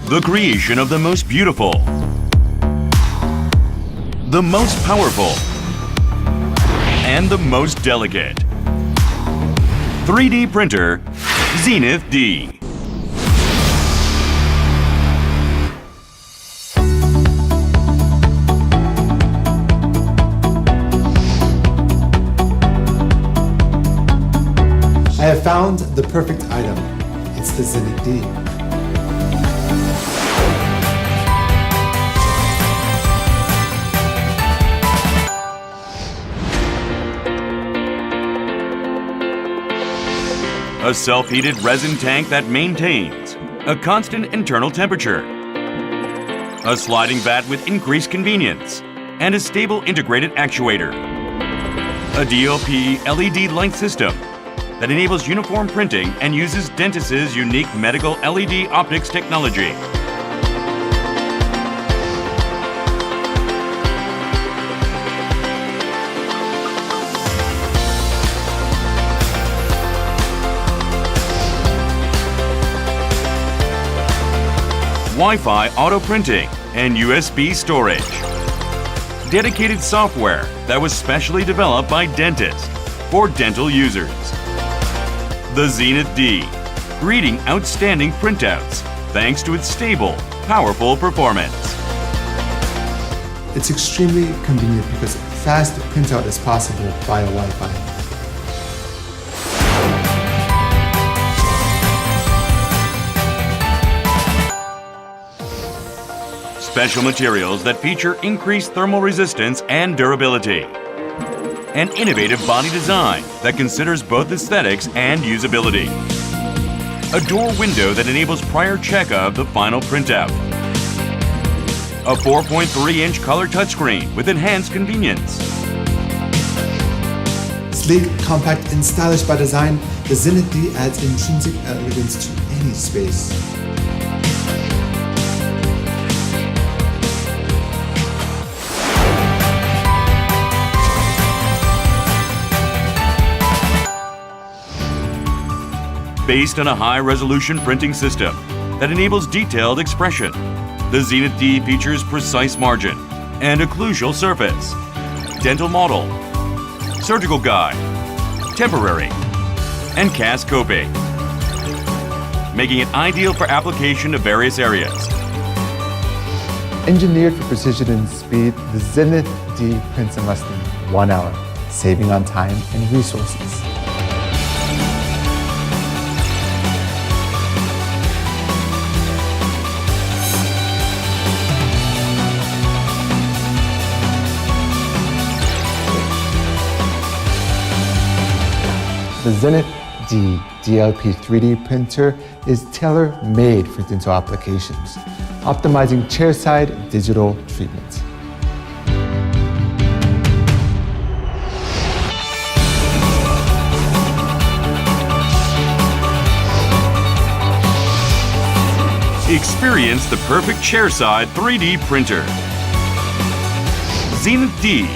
The creation of the most beautiful, the most powerful, and the most delicate. 3D printer, ZENITH D. I have found the perfect item. It's the ZENITH D. A self-heated resin tank that maintains a constant internal temperature, a sliding vat with increased convenience, and a stable integrated actuator. A DLP LED light system that enables uniform printing and uses DENTIS' unique medical LED optics technology. Wi-Fi auto printing and USB storage. Dedicated software that was specially developed by dentists for dental users. The ZENITH D, reading outstanding printouts thanks to its stable, powerful performance. It's extremely convenient because fast printout is possible via Wi-Fi. Special materials that feature increased thermal resistance and durability. An innovative body design that considers both aesthetics and usability. A door window that enables prior check of the final printout. A 4.3-inch color touchscreen with enhanced convenience. Sleek, compact, and stylish by design, the ZENITH D adds intrinsic elegance to any space. Based on a high-resolution printing system that enables detailed expression, the ZENITH D features precise margin and occlusal surface, dental model, surgical guide, temporary, and cast coping, making it ideal for application to various areas. Engineered for precision and speed, the ZENITH D prints in less than 1 hour, saving on time and resources. The ZENITH D DLP 3D printer is tailor-made for dental applications, optimizing chairside digital treatment. Experience the perfect chairside 3D printer. ZENITH D